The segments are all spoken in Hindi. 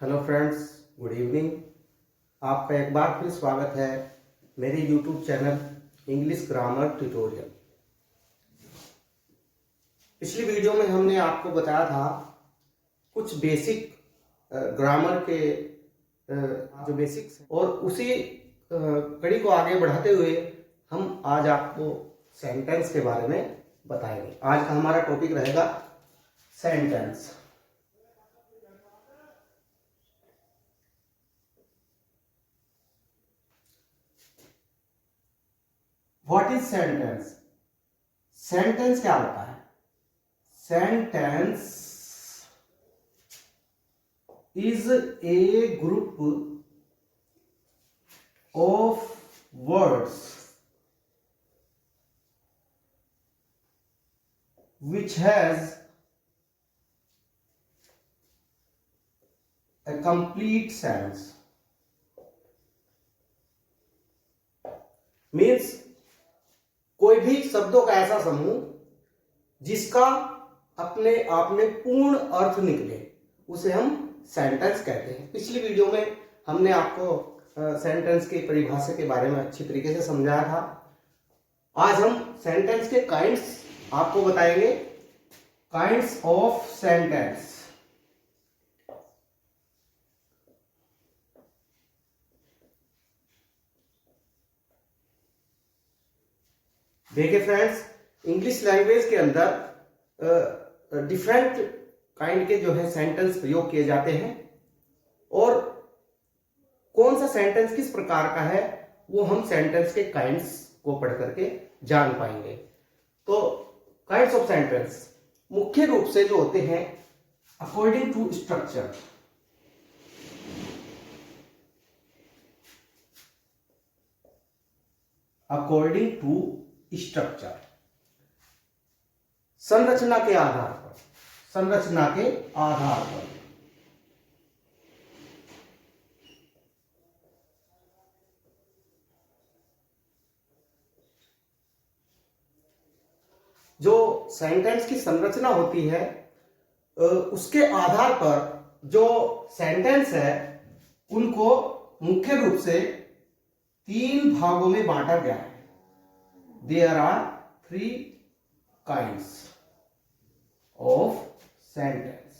Hello friends, good evening. आपका एक बार फिर स्वागत है मेरे YouTube channel English grammar tutorial. पिछली वीडियो में हमने आपको बताया था कुछ बेसिक ग्रामर के जो बेसिक्स हैं, और उसी कड़ी को आगे बढ़ाते हुए हम आज आपको सेंटेंस के बारे में बताएंगे। आज का हमारा टॉपिक रहेगा sentence. What is sentence? Sentence क्या होता है? Sentence is a group of words which has a complete sense. Means कोई भी शब्दों का ऐसा समूह जिसका अपने आप में पूर्ण अर्थ निकले उसे हम सेंटेंस कहते हैं। पिछली वीडियो में हमने आपको सेंटेंस की परिभाषा के बारे में अच्छी तरीके से समझाया था। आज हम सेंटेंस के काइंड्स आपको बताएंगे। Kinds of sentence. देखिए फ्रेंड्स, इंग्लिश लैंग्वेज के अंदर डिफरेंट काइंड के जो है सेंटेंस प्रयोग किए जाते हैं, और कौन सा सेंटेंस किस प्रकार का है वो हम सेंटेंस के काइंड्स को पढ़ करके जान पाएंगे। तो काइंड्स ऑफ सेंटेंस मुख्य रूप से जो होते हैं according to structure. According to structure, संरचना के आधार पर। संरचना के आधार पर जो सेंटेंस की संरचना होती है उसके आधार पर जो सेंटेंस है उनको मुख्य रूप से 3 भागों में बांटा गया है। There are 3 kinds of sentence.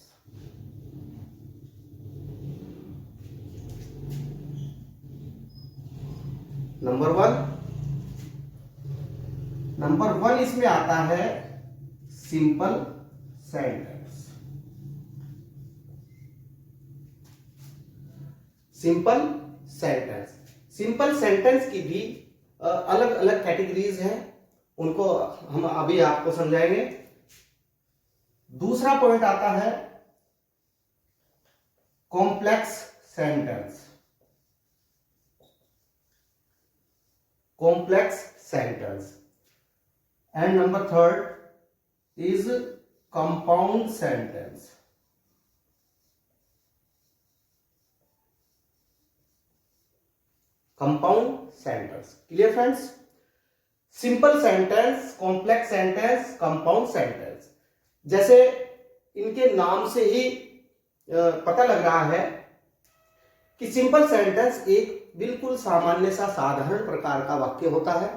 Number one इसमें आता है simple sentence. Simple sentence. Simple sentence की भी अलग अलग कैटेगरीज हैं, उनको हम अभी आपको समझाएंगे। दूसरा पॉइंट आता है complex sentence. Complex sentence. And number third is compound sentence. Compound sentence. Clear friends? Simple sentence, complex sentence, compound sentence, जैसे इनके नाम से ही पता लग रहा है कि सिंपल सेंटेंस एक बिल्कुल सामान्य सा साधारण प्रकार का वाक्य होता है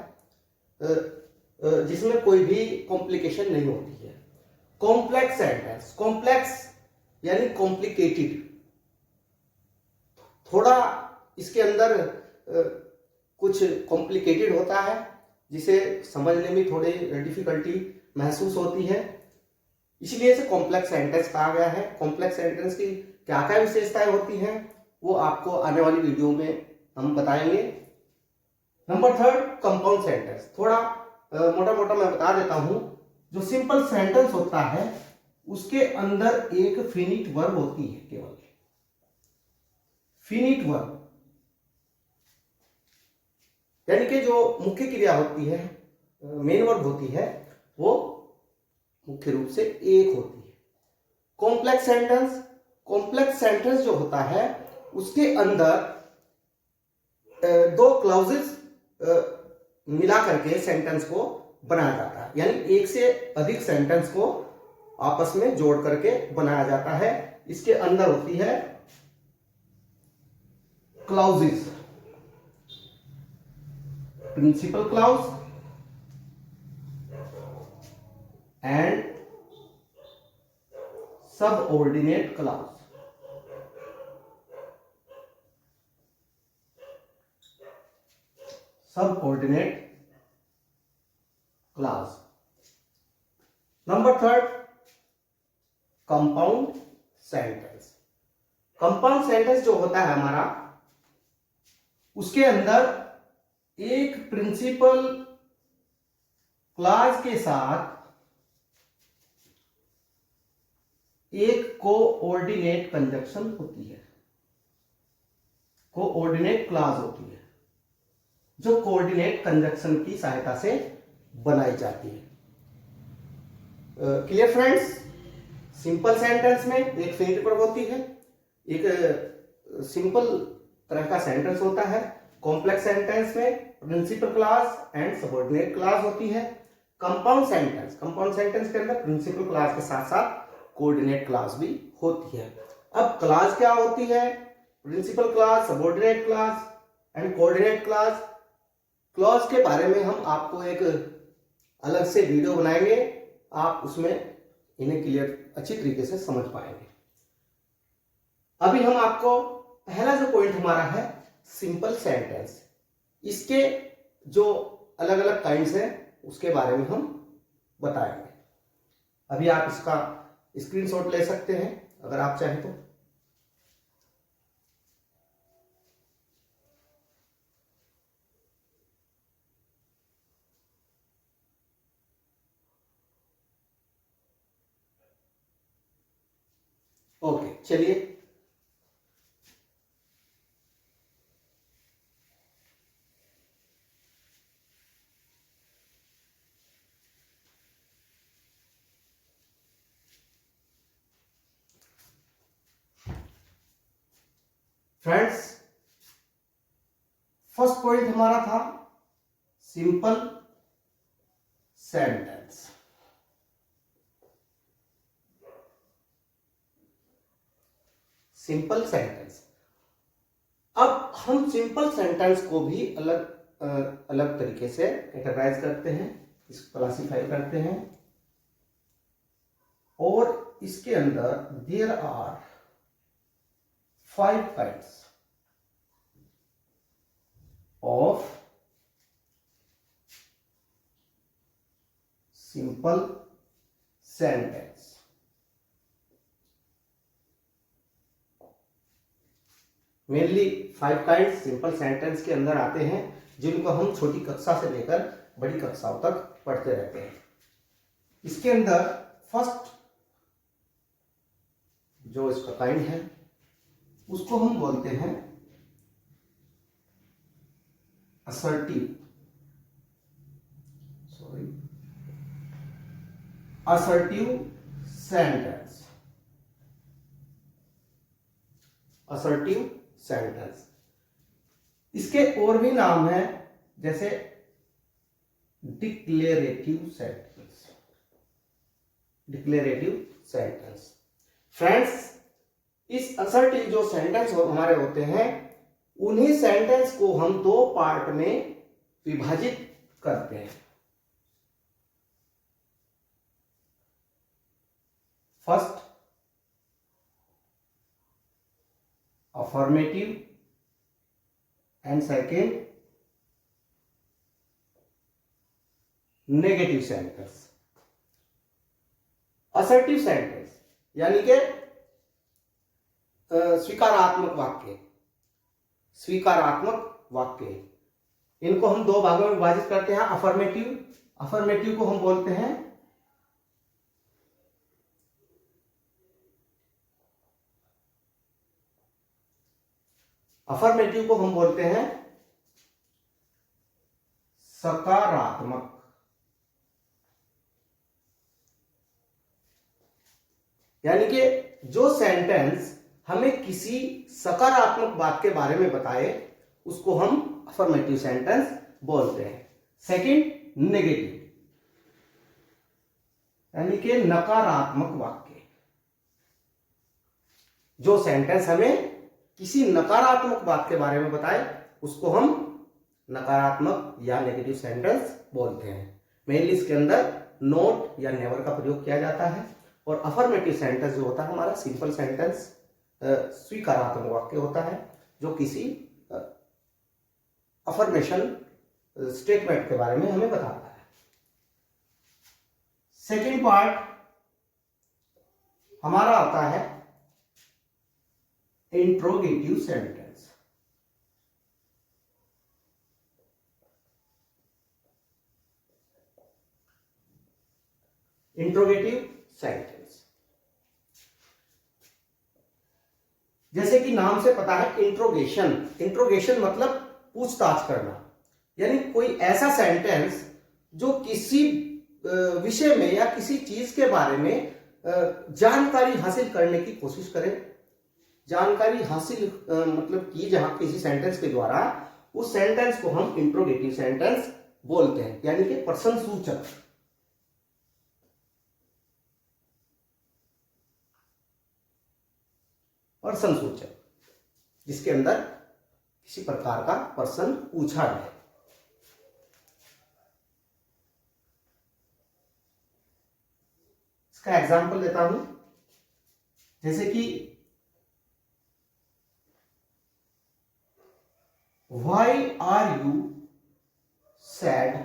जिसमें कोई भी कॉम्प्लिकेशन नहीं होती है। कॉम्प्लेक्स सेंटेंस, कॉम्प्लेक्स यानी कॉम्प्लिकेटेड, थोड़ा इसके अंदर कुछ कॉम्प्लिकेटेड होता है जिसे समझने में थोड़ी डिफिकल्टी महसूस होती है, इसलिए इसे कॉम्प्लेक्स सेंटेंस कहा गया है। कॉम्प्लेक्स सेंटेंस की क्या क्या विशेषताएं होती हैं वो आपको आने वाली वीडियो में हम बताएंगे। Number third compound sentence. थोड़ा मोटा मोटा मैं बता देता हूं। जो सिंपल सेंटेंस होता है उसके अंदर एक फिनिट वर्ब होती है, केवल फिनिट वर्ब, यानी कि जो मुख्य क्रिया होती है, मेन वर्ब होती है, वो मुख्य रूप से एक होती है। कॉम्प्लेक्स सेंटेंस, कॉम्प्लेक्स सेंटेंस जो होता है उसके अंदर 2 क्लॉजेस मिला करके सेंटेंस को बनाया जाता है, यानी एक से अधिक सेंटेंस को आपस में जोड़ करके बनाया जाता है। इसके अंदर होती है clauses, principal clause and subordinate clause. Subordinate clause. Number third, compound sentence. Compound sentence जो होता है हमारा, उसके अंदर एक प्रिंसिपल क्लॉज के साथ एक कोऑर्डिनेट कंजक्शन होती है, कोऑर्डिनेट क्लॉज होती है, जो कोऑर्डिनेट कंजक्शन की सहायता से बनाई जाती है। Clear friends? सिंपल सेंटेंस में एक फिनिट वर्ब होती है, एक सिंपल तरह का सेंटेंस होता है। कॉम्प्लेक्स सेंटेंस में principal clause and subordinate clause होती है। कंपाउंड सेंटेंस के अंदर प्रिंसिपल क्लॉज के साथ साथ कोऑर्डिनेट क्लॉज भी होती है। अब क्लॉज क्या होती है? Principal clause, subordinate clause and coordinate clause. Clause के बारे में हम आपको एक अलग से वीडियो बनाएंगे, आप उसमें इन्हें क्लियर अच्छी तरीके से समझ पाएंगे। अभी हम आपको पहला जो पॉइंट हमारा है सिंपल सेंटेंस, इसके जो अलग अलग काइंड्स हैं उसके बारे में हम बताएंगे। अभी आप इसका स्क्रीनशॉट ले सकते हैं अगर आप चाहें तो। ओके, चलिए। फ्रेंड्स, फर्स्ट पॉइंट हमारा था सिंपल सेंटेंस। Simple sentence. अब हम सिंपल सेंटेंस को भी अलग तरीके से कैटेगराइज करते हैं, इसको क्लासिफाई करते हैं, और इसके अंदर there are 5 kinds of simple sentence। Mainly 5 kinds simple sentence के अंदर आते हैं, जिनको हम छोटी कक्षा से लेकर बड़ी कक्षाओं तक पढ़ते रहते हैं। इसके अंदर फर्स्ट जो इसका काइंड है उसको हम बोलते हैं assertive sentence। assertive sentence, इसके और भी नाम है, जैसे declarative sentence. Declarative sentence. Friends, इस असर्टिव जो सेंटेंस हमारे होते हैं, उन्हीं सेंटेंस को हम 2 पार्ट में विभाजित करते हैं। First, affirmative and second negative sentence. Assertive sentence यानी कि स्वीकारात्मक वाक्य, स्वीकारात्मक वाक्य, इनको हम 2 भागों में विभाजित करते हैं। अफर्मेटिव को हम बोलते हैं सकारात्मक। यानी कि जो सेंटेंस हमें किसी सकारात्मक बात के बारे में बताए उसको हम अफर्मेटिव सेंटेंस बोलते हैं। सेकंड, नेगेटिव यानी कि नकारात्मक वाक्य, जो सेंटेंस हमें किसी नकारात्मक बात के बारे में बताए उसको हम नकारात्मक या नेगेटिव सेंटेंस बोलते हैं। मेनली इसके अंदर नॉट या नेवर का प्रयोग किया जाता है। और अफर्मेटिव सेंटेंस जो होता है हमारा सिंपल सेंटेंस, स्वीकारात्मक वाक्य होता है जो किसी अफर्मेशन स्टेटमेंट के बारे में हमें बताता है। सेकेंड पार्ट हमारा आता है इंट्रोगेटिव सेंटेंस। इंट्रोगेटिव सेंटेंस जैसे कि नाम से पता है इंट्रोगेशन। इंट्रोगेशन मतलब पूछताछ करना, यानी कोई ऐसा सेंटेंस जो किसी विषय में या किसी चीज के बारे में जानकारी हासिल करने की कोशिश करे। जानकारी हासिल मतलब की जहां किसी सेंटेंस के द्वारा, उस सेंटेंस को हम इंट्रोगेटिव सेंटेंस बोलते हैं, यानी कि प्रश्न सूचक। प्रश्न सूचक जिसके अंदर किसी प्रकार का प्रश्न पूछा जाए। इसका एग्जाम्पल देता हूं, जैसे कि why are you sad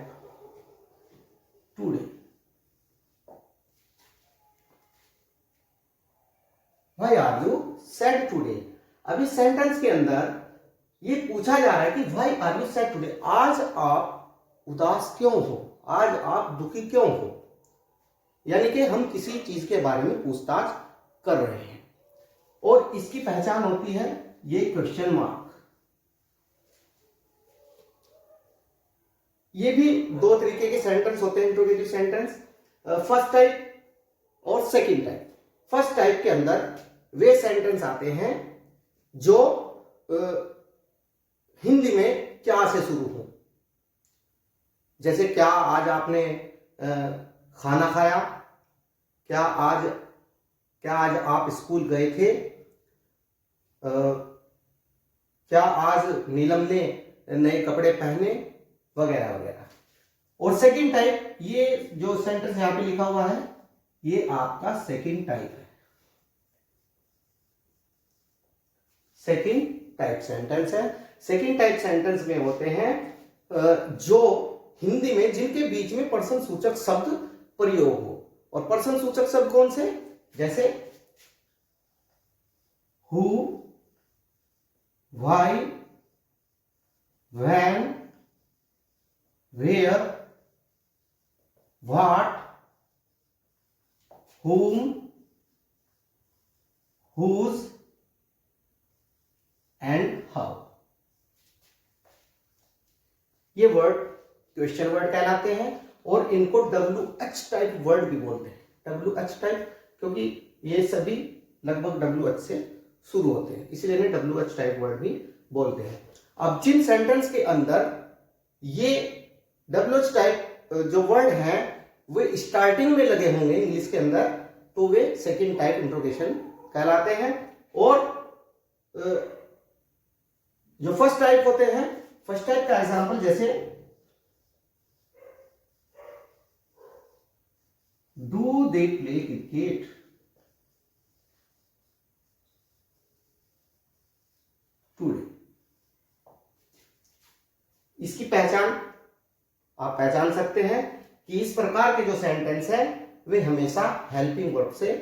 today. Why are you sad today. अभी सेंटेंस के अंदर ये पूछा जा रहा है कि why are you sad today, आज आप उदास क्यों हो, आज आप दुखी क्यों हो। यानी कि हम किसी चीज के बारे में पूछताछ कर रहे हैं और इसकी पहचान होती है ये क्वेश्चन मार्क। ये भी दो तरीके के सेंटेंस होते हैं इंट्रोगेटिव सेंटेंस, फर्स्ट टाइप और सेकंड टाइप। फर्स्ट टाइप के अंदर वे सेंटेंस आते हैं जो हिंदी में क्या से शुरू हो, जैसे क्या आज आपने खाना खाया, क्या आज आप स्कूल गए थे, क्या आज नीलम ने नए कपड़े पहने, वगैरह वगैरह। और सेकंड टाइप, ये जो सेंटेंस यहां पे लिखा हुआ है ये आपका सेकंड टाइप है। सेकंड टाइप सेंटेंस है। सेकंड टाइप सेंटेंस में होते हैं जो हिंदी में जिनके बीच में प्रश्न सूचक शब्द प्रयोग हो। और प्रश्न सूचक शब्द कौन से, जैसे who, why, when, where, what, whom, whose and how. ये वर्ड क्वेश्चन वर्ड कहलाते हैं और इनको WH टाइप वर्ड भी बोलते हैं। WH टाइप क्योंकि ये सभी लगभग WH से शुरू होते हैं, इसलिए इन्हें WH टाइप वर्ड भी बोलते हैं। अब जिन सेंटेंस के अंदर ये WH टाइप जो वर्ड हैं वे स्टार्टिंग में लगे होंगे इंग्लिश के अंदर, तो वे सेकंड टाइप इंट्रोगेशन कहलाते हैं। और जो फर्स्ट टाइप होते हैं, फर्स्ट टाइप का एग्जांपल जैसे do they play cricket, today. इसकी पहचान आप पहचान सकते हैं कि इस प्रकार के जो सेंटेंस है वे हमेशा हेल्पिंग वर्ब से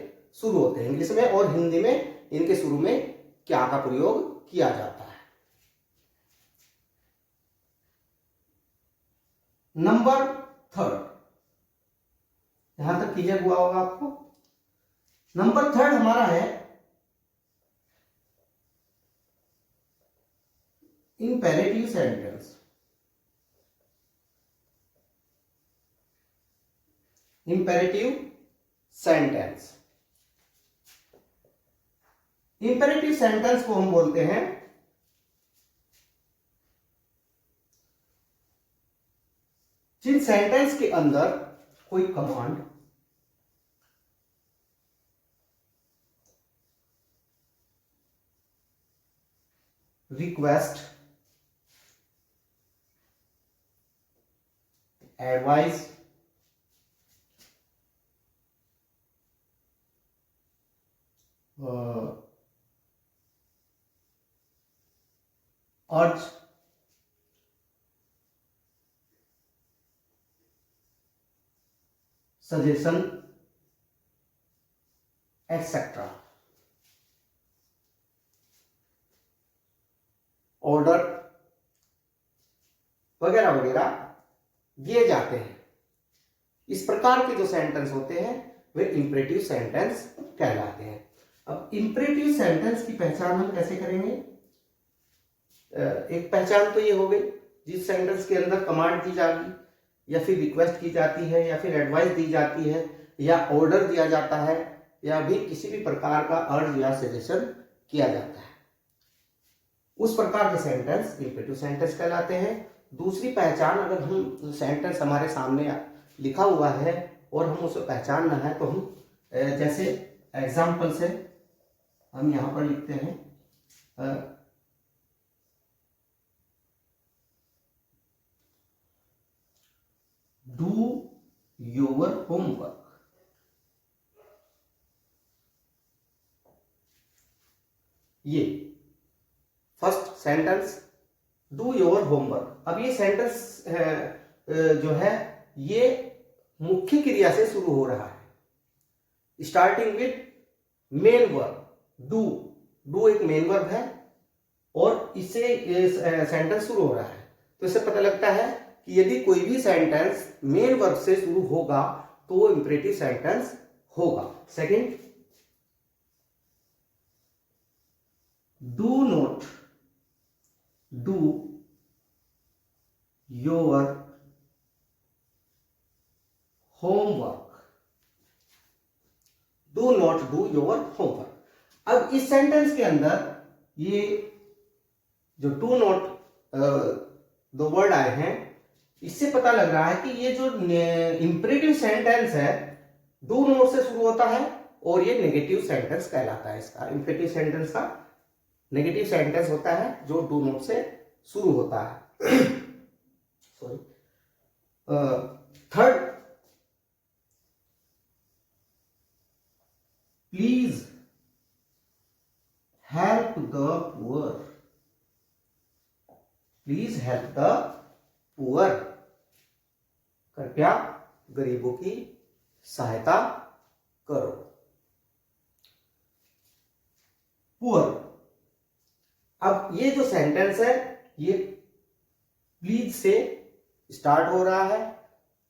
शुरू होते हैं इंग्लिश में, और हिंदी में इनके शुरू में क्या का प्रयोग किया जाता है। नंबर थर्ड, यहां तक क्लियर हुआ होगा आपको। नंबर थर्ड हमारा है imperative sentence. Imperative sentence, imperative sentence को हम बोलते हैं जिन सेंटेंस के अंदर कोई कमांड रिक्वेस्ट, एडवाइस, अर्ज, सजेशन, एक्सेट्रा, ऑर्डर वगैरह वगैरह दिए जाते हैं। इस प्रकार के जो सेंटेंस होते हैं वे इंपरेटिव सेंटेंस कहलाते हैं। अब इंपरेटिव सेंटेंस की पहचान हम कैसे करेंगे? एक पहचान तो ये हो गई जिस सेंटेंस के अंदर कमांड दी जाती या फिर रिक्वेस्ट की जाती है या फिर एडवाइस दी जाती है या ऑर्डर दिया जाता है या भी किसी भी प्रकार का अर्ज या सजेशन किया जाता है, उस प्रकार के सेंटेंस इंपरेटिव सेंटेंस कहलाते हैं। दूसरी पहचान, अगर हम सेंटेंस हमारे सामने लिखा हुआ है और हम उसे पहचानना है तो हम जैसे एग्जाम्पल से हम यहां पर लिखते हैं डू योर होमवर्क। ये first sentence do your homework. अब ये सेंटेंस जो है ये मुख्य क्रिया से शुरू हो रहा है, starting with main verb do. Do एक मेन वर्ब है और इससे सेंटेंस शुरू हो रहा है, तो इससे पता लगता है कि यदि कोई भी सेंटेंस मेन वर्ब से शुरू होगा तो वो इंपरेटिव सेंटेंस होगा। Second, do not do your homework. Do not do your homework. अब इस सेंटेंस के अंदर ये जो डू नॉट दो वर्ड आए हैं, इससे पता लग रहा है कि ये जो इंपरेटिव सेंटेंस है डू नॉट से शुरू होता है और ये नेगेटिव सेंटेंस कहलाता है। इसका इंपरेटिव सेंटेंस का नेगेटिव सेंटेंस होता है जो डू नॉट से शुरू होता है। Sorry. Third, please help the poor. Please help the poor. कृपया गरीबों की सहायता करो। पुअर। अब ये जो सेंटेंस है ये प्लीज से स्टार्ट हो रहा है,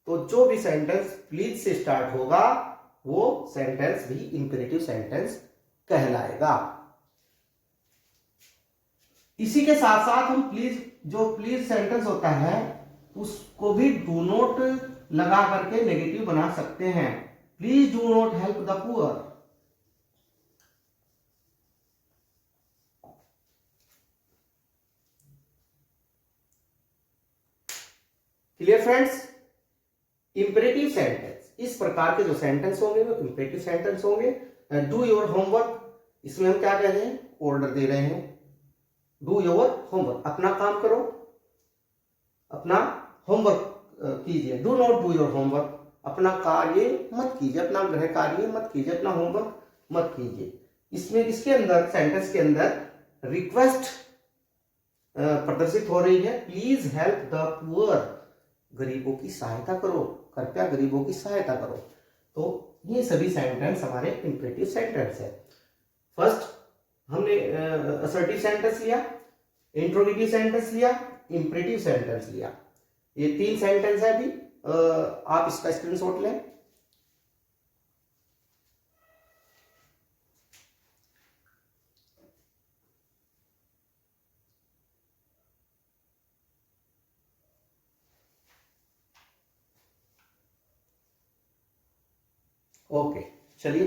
तो जो भी सेंटेंस प्लीज से स्टार्ट होगा वो सेंटेंस भी इंपरेटिव सेंटेंस कहलाएगा। इसी के साथ साथ हम प्लीज सेंटेंस होता है उसको भी डू नॉट लगा करके नेगेटिव बना सकते हैं। Please do not help the poor. Clear friends? Imperative sentence, इस प्रकार के जो सेंटेंस होंगे वो इंपरेटिव सेंटेंस होंगे। डू योर होमवर्क, इसमें हम क्या कह रहे हैं? ऑर्डर दे रहे हैं। डू योर होमवर्क, अपना काम करो, अपना होमवर्क कीजिए। Do not do your homework, अपना कार्य मत कीजिए, अपना गृह कार्य मत कीजिए, अपना होमवर्क मत कीजिए। इसमें इसके अंदर सेंटेंस के अंदर रिक्वेस्ट प्रदर्शित हो रही है। प्लीज हेल्प द पुअर, गरीबों की सहायता करो, कृपया गरीबों की सहायता करो। तो ये सभी सेंटेंस हमारे इंपरेटिव सेंटेंस है। फर्स्ट हमने असर्टिव सेंटेंस लिया, इंट्रोगेटिव सेंटेंस लिया, इंपरेटिव सेंटेंस लिया। ये 3 सेंटेंस है। अभी आप इसका स्क्रीनशॉट लें। ओके, चलिए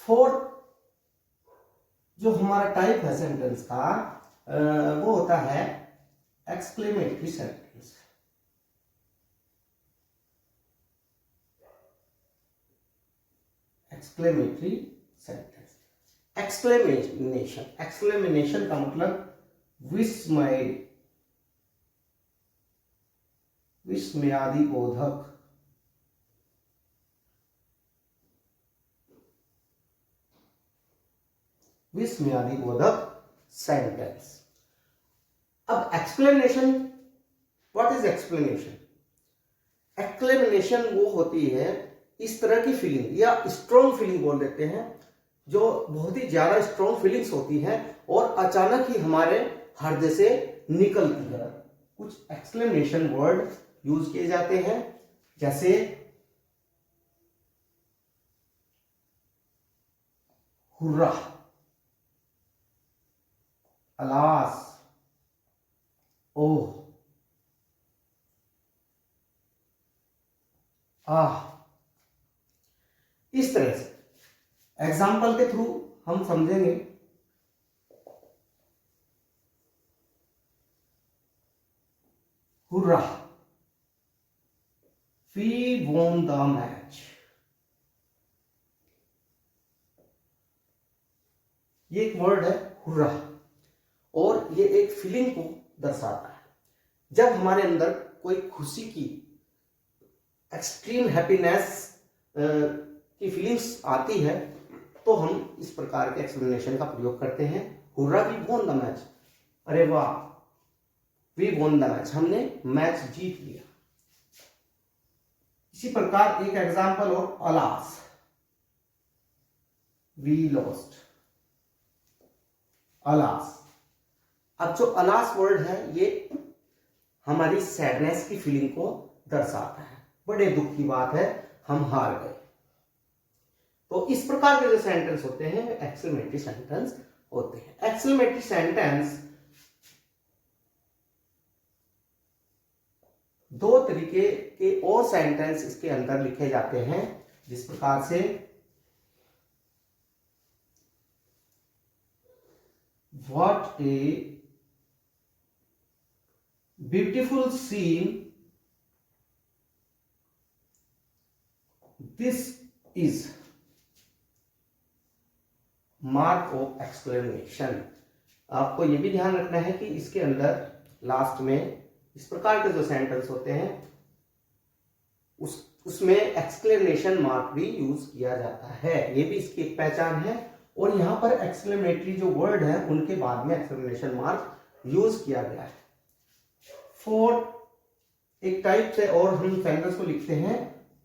फोर्थ जो हमारा टाइप है सेंटेंस का, वो होता है exclamatory sentence. Exclamatory sentence. Exclamation, exclamation का मतलब विस्मय, विस्मयादि बोधक, विस्मयादि बोधक सेंटेंस। अब explanation, what is explanation? Explanation वो होती है इस तरह की फीलिंग या स्ट्रॉन्ग फीलिंग बोल देते हैं, जो बहुत ही ज्यादा स्ट्रॉन्ग फीलिंग्स होती है और अचानक ही हमारे हृदय से निकलती है। कुछ एक्सप्लेनेशन वर्ड यूज किए जाते हैं, जैसे हुर्रा, अलास, ओह, आह। इस तरह से एग्जाम्पल के थ्रू हम समझेंगे। Hurrah, we won the match. ये एक वर्ड है हुर्रा, और ये एक फीलिंग को दर्शाता है। जब हमारे अंदर कोई खुशी की, एक्सट्रीम हैप्पीनेस की फीलिंग्स आती है, तो हम इस प्रकार के एक्सप्लेनेशन का प्रयोग करते हैं। Hurrah, we won the match, अरे वाह, वी वॉन द मैच, हमने मैच जीत लिया। इसी प्रकार एक एग्जांपल और, अलास, वी लॉस्ट, अलास। अब जो अलास वर्ड है ये हमारी सैडनेस की फीलिंग को दर्शाता है, बड़े दुख की बात है, हम हार गए। तो इस प्रकार के जो सेंटेंस होते हैं एक्सक्लेमेटरी सेंटेंस होते हैं। एक्सक्लेमेटरी सेंटेंस दो तरीके के और सेंटेंस इसके अंदर लिखे जाते हैं, जिस प्रकार से what a beautiful seen this is, mark of exclamation. आपको यह भी ध्यान रखना है कि इसके अंदर लास्ट में इस प्रकार के जो सेंटेंस होते हैं उसमें एक्सक्लेमेशन मार्क भी यूज किया जाता है। ये भी इसकी एक पहचान है। और यहां पर एक्सक्लेमेटरी जो वर्ड है उनके बाद में एक्सक्लेमेशन मार्क यूज किया गया है। फॉर एक टाइप से और हम सेंटेंस को लिखते हैं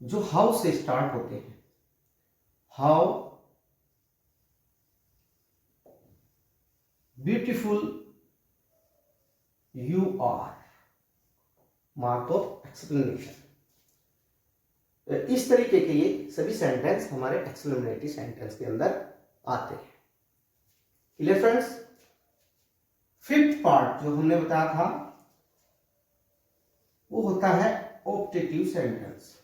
जो हाउ से स्टार्ट होते हैं। How beautiful you are, mark of explanation. इस तरीके के ये सभी सेंटेंस हमारे एक्सक्लेमेटरी सेंटेंस के अंदर आते हैं। Clear friends? फिफ्थ पार्ट जो हमने बताया था वो होता है optative sentence.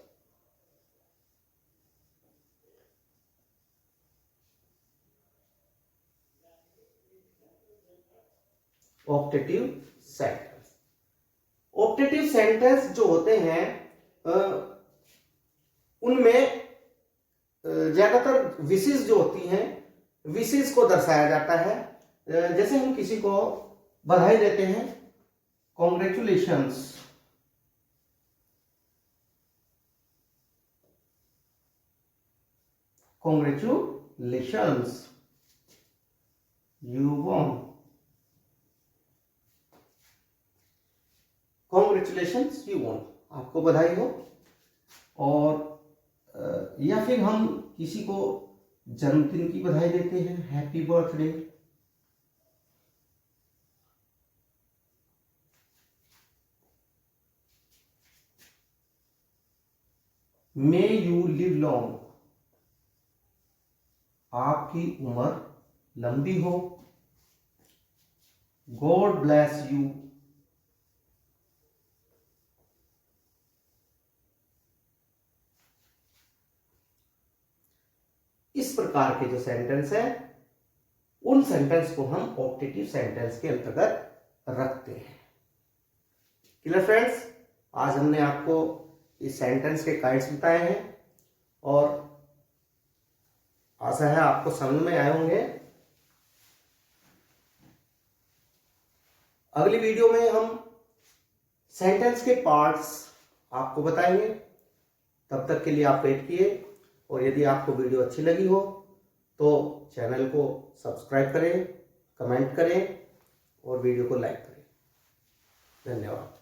Optative sentence, optative sentence जो होते हैं उनमें ज्यादातर विशेष जो होती हैं, विशेष को दर्शाया जाता है। जैसे हम किसी को बधाई देते हैं, congratulations, congratulations, you won, congratulations you won, आपको बधाई हो। और या फिर हम किसी को जन्मदिन की बधाई देते हैं, happy birthday. May you live long, आपकी उम्र लंबी हो। गॉड ब्लेस यू, इस प्रकार के जो सेंटेंस है उन सेंटेंस को हम ऑप्टेटिव सेंटेंस के अंतर्गत रखते हैं। क्लियर फ्रेंड्स, आज हमने आपको इस सेंटेंस के काइंड्स बताए हैं और आशा है आपको समझ में आए होंगे। अगली वीडियो में हम सेंटेंस के पार्ट्स आपको बताएंगे। तब तक के लिए आप वेट किए, और यदि आपको वीडियो अच्छी लगी हो तो चैनल को सब्सक्राइब करें, कमेंट करें और वीडियो को लाइक करें। धन्यवाद।